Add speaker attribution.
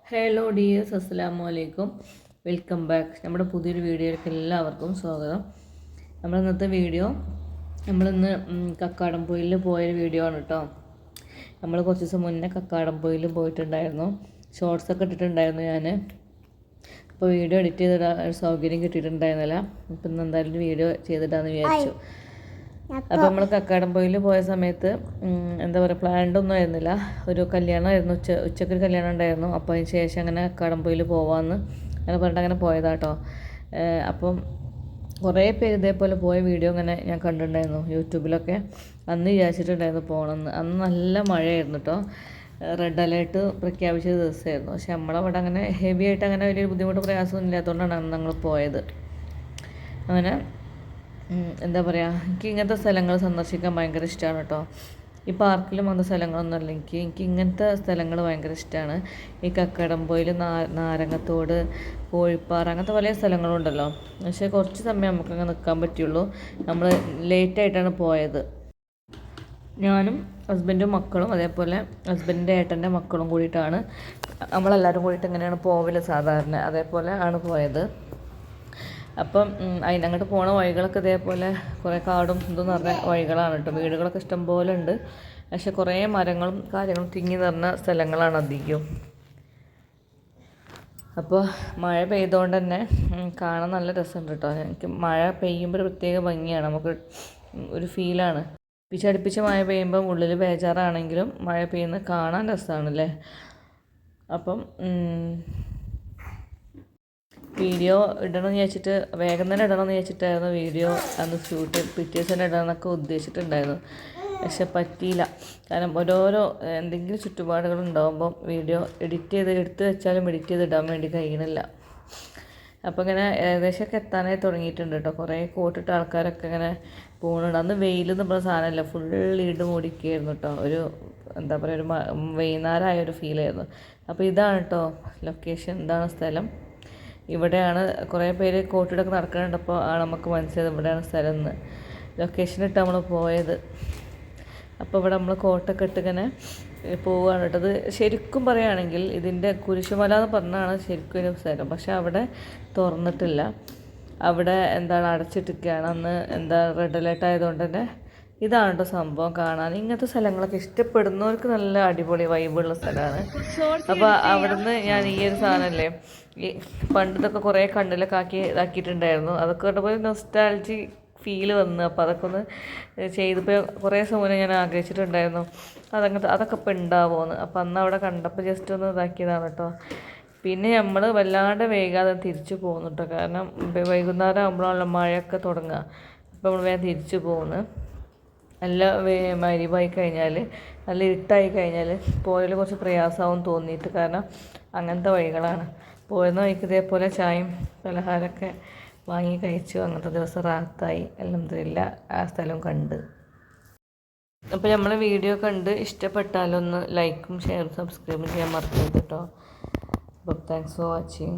Speaker 1: Hello dears, അസ്സലാമു അലൈക്കും. Welcome back. നമ്മുടെ പുതിയൊരു വീഡിയോയിലേക്ക് എല്ലാവർക്കും സ്വാഗതം. ഇന്നത്തെ വീഡിയോ നമ്മളിന്ന് കക്കാടംപൊയിൽ പോയൊരു വീഡിയോ ആണ് കേട്ടോ. നമ്മൾ കുറച്ച് ദിവസം മുന്നേ കക്കാടംപൊയിൽ പോയിട്ടുണ്ടായിരുന്നു. ഷോർട്സൊക്കെ ഇട്ടിട്ടുണ്ടായിരുന്നു ഞാൻ. അപ്പോൾ വീഡിയോ എഡിറ്റ് ചെയ്തിടാൻ ഒരു സൗകര്യം കിട്ടിയിട്ടുണ്ടായിരുന്നില്ല. ഇപ്പം ഇന്ന് എന്തായാലും വീഡിയോ ചെയ്തിട്ടാന്ന് വിചാരിച്ചു. അപ്പോൾ നമ്മൾ കക്കാടംപൊയിൽ പോയ സമയത്ത് എന്താ പറയുക, പ്ലാൻഡ് ഒന്നും ആയിരുന്നില്ല. ഒരു കല്യാണമായിരുന്നു, ഉച്ചക്കൊരു കല്യാണം ഉണ്ടായിരുന്നു. അപ്പോൾ അതിന് ശേഷം അങ്ങനെ കക്കാടംപൊയിൽ പോവാമെന്ന് അങ്ങനെ പറഞ്ഞിട്ട് അങ്ങനെ പോയതാട്ടോ. അപ്പം കുറേ പേര് ഇതേപോലെ പോയ വീഡിയോ ഇങ്ങനെ ഞാൻ കണ്ടിട്ടുണ്ടായിരുന്നു യൂട്യൂബിലൊക്കെ. അന്ന് വിചാരിച്ചിട്ടുണ്ടായിരുന്നു പോകണമെന്ന്. അന്ന് നല്ല മഴയായിരുന്നു കേട്ടോ. റെഡ് അലേർട്ട് പ്രഖ്യാപിച്ച ദിവസമായിരുന്നു. പക്ഷെ നമ്മളവിടെ അങ്ങനെ ഹെവി ആയിട്ട് അങ്ങനെ വലിയൊരു ബുദ്ധിമുട്ട് പ്രയാസമൊന്നും ഇല്ലാത്തതുകൊണ്ടാണ് അന്ന് ഞങ്ങൾ പോയത്. അങ്ങനെ എന്താ പറയുക, എനിക്ക് ഇങ്ങനത്തെ സ്ഥലങ്ങൾ സന്ദർശിക്കാൻ ഭയങ്കര ഇഷ്ടമാണ് കേട്ടോ. ഈ പാർക്കിലും വന്ന സ്ഥലങ്ങളൊന്നുമല്ല, എനിക്ക് ഇങ്ങനത്തെ സ്ഥലങ്ങൾ ഭയങ്കര ഇഷ്ടമാണ്. ഈ കക്കാടംപൊയിൽ, നാരങ്ങത്തോട്, കോഴിപ്പാറ, അങ്ങനത്തെ പല സ്ഥലങ്ങളുണ്ടല്ലോ. പക്ഷേ കുറച്ച് സമയം നമുക്കങ്ങനെ നിൽക്കാൻ പറ്റുള്ളൂ. നമ്മൾ ലേറ്റായിട്ടാണ് പോയത്. ഞാനും ഹസ്ബൻഡും മക്കളും അതേപോലെ ഹസ്ബൻഡിൻ്റെ ഏട്ടൻ്റെ മക്കളും കൂടിയിട്ടാണ്, നമ്മളെല്ലാവരും കൂടിയിട്ട് എങ്ങനെയാണ് പോവല് സാധാരണ, അതേപോലെ ആണ് പോയത്. അപ്പം അങ്ങോട്ട് പോണ വഴികളൊക്കെ ഇതേപോലെ കുറേ കാടും ഇതെന്ന് പറഞ്ഞ വഴികളാണ് കേട്ടോ. വീടുകളൊക്കെ ഇഷ്ടംപോലെ ഉണ്ട്. പക്ഷെ കുറേ മരങ്ങളും കാര്യങ്ങളും തിങ്ങി നിറഞ്ഞ സ്ഥലങ്ങളാണ് അധികം. അപ്പോൾ മഴ പെയ്തുകൊണ്ട് തന്നെ കാണാൻ നല്ല രസമുണ്ട് കേട്ടോ. എനിക്ക് മഴ പെയ്യുമ്പോൾ ഒരു പ്രത്യേക ഭംഗിയാണ്, നമുക്ക് ഒരു ഫീലാണ്. അടുപ്പിച്ച് മഴ പെയ്യുമ്പോൾ ഉള്ളിൽ ബേജാറാണെങ്കിലും മഴ പെയ്യുന്നത് കാണാൻ രസമാണല്ലേ. അപ്പം വീഡിയോ ഇടണമെന്ന് വിചാരിച്ചിട്ട് വേഗം തന്നെ ഇടണമെന്ന് വിചാരിച്ചിട്ടായിരുന്നു വീഡിയോ അന്ന് പിറ്റേ ദിവസം തന്നെ ഇടണമെന്നൊക്കെ ഉദ്ദേശിച്ചിട്ടുണ്ടായിരുന്നു. പക്ഷെ പറ്റിയില്ല. കാരണം ഓരോരോ എന്തെങ്കിലും ചുറ്റുപാടുകൾ ഉണ്ടാകുമ്പം വീഡിയോ എടുത്ത് വെച്ചാലും എഡിറ്റ് ചെയ്ത് ഇടാൻ വേണ്ടി കഴിയണില്ല. അപ്പോൾ ഇങ്ങനെ ഏകദേശമൊക്കെ എത്താനായി തുടങ്ങിയിട്ടുണ്ട് കേട്ടോ. കുറേ കോട്ടിട്ട ആൾക്കാരൊക്കെ ഇങ്ങനെ പോകുന്നുണ്ട്. അന്ന് വെയിലെന്ന് പറഞ്ഞ സാധനമല്ല, ഫുൾ ഇട് മൂടിക്കുകയായിരുന്നു കേട്ടോ. ഒരു എന്താ പറയുക, ഒരു വൈകുന്നേരമായൊരു ഫീലായിരുന്നു. അപ്പോൾ ഇതാണ് കേട്ടോ ലൊക്കേഷൻ, ഇതാണ് സ്ഥലം. ഇവിടെയാണ് കുറേ പേര് കോട്ടിടൊക്കെ നടക്കുന്നുണ്ടപ്പോൾ നമുക്ക് മനസ്സിലായത് ഇവിടെയാണ് സ്ഥലം എന്ന്. ലൊക്കേഷനിട്ട് നമ്മൾ പോയത്. അപ്പോൾ ഇവിടെ നമ്മൾ കോട്ടൊക്കെ ഇട്ടിങ്ങനെ പോവുകയാണ് കേട്ടോ. അത് ശരിക്കും പറയുകയാണെങ്കിൽ ഇതിൻ്റെ കുരിശുമല എന്ന് പറഞ്ഞാണ് ശരിക്കും ഒരു സ്ഥലം. പക്ഷെ അവിടെ തുറന്നിട്ടില്ല, അവിടെ എന്താണ് അടച്ചിട്ടിരിക്കുകയാണ്. അന്ന് റെഡ് അലേർട്ട് ആയതുകൊണ്ട് തന്നെ. ഇതാണ് കേട്ടോ സംഭവം കാണാൻ. ഇങ്ങനത്തെ സ്ഥലങ്ങളൊക്കെ ഇഷ്ടപ്പെടുന്നവർക്ക് നല്ല അടിപൊളി വൈബുള്ള സ്ഥലമാണ്. അപ്പോൾ അവിടുന്ന് ഞാൻ ഈ ഒരു സാധനമല്ലേ, ഈ പണ്ടതൊക്കെ കുറേ കണ്ണിലൊക്കെ ഇതാക്കിയിട്ടുണ്ടായിരുന്നു. അതൊക്കെ കണ്ടപ്പോൾ നൊസ്റ്റാൾജി ഫീൽ വന്നു. അപ്പോൾ അതൊക്കെ ഒന്ന് ചെയ്തപ്പോൾ കുറേ സമയം ഞാൻ ആഗ്രഹിച്ചിട്ടുണ്ടായിരുന്നു അതൊക്കെ ഇപ്പോൾ ഉണ്ടാവുമെന്ന്. അപ്പോൾ അന്ന് അവിടെ കണ്ടപ്പോൾ ജസ്റ്റ് ഒന്ന് ഇതാക്കിയതാണ് കേട്ടോ. പിന്നെ നമ്മൾ വല്ലാണ്ട് വൈകാതെ തിരിച്ചു പോകുന്നു കേട്ടോ. കാരണം വൈകുന്നേരം ആകുമ്പോഴാണല്ലോ മഴയൊക്കെ തുടങ്ങുക. അപ്പോൾ നമ്മൾ വേഗം തിരിച്ചു പോകുന്നു. നല്ല മരിവായി കഴിഞ്ഞാൽ, നല്ല ഇരുട്ടായി കഴിഞ്ഞാൽ പോയാൽ കുറച്ച് പ്രയാസമാവും തോന്നിയിട്ട്. കാരണം അങ്ങനത്തെ വഴികളാണ്. പോയെന്ന വഴിക്ക് ഇതേപോലെ ചായയും പലഹാരമൊക്കെ വാങ്ങി കഴിച്ചു. അങ്ങനത്തെ ദിവസം റാഹത്തായി, അൽഹംദുലില്ലാ. ആ സ്ഥലം കണ്ട്. അപ്പോൾ നമ്മൾ വീഡിയോ കണ്ട് ഇഷ്ടപ്പെട്ടാലൊന്ന് ലൈക്കും ഷെയറും സബ്സ്ക്രൈബും ചെയ്യാൻ മറക്കരുത് കേട്ടോ. അപ്പോൾ താങ്ക്സ് ഫോർ വാച്ചിങ്.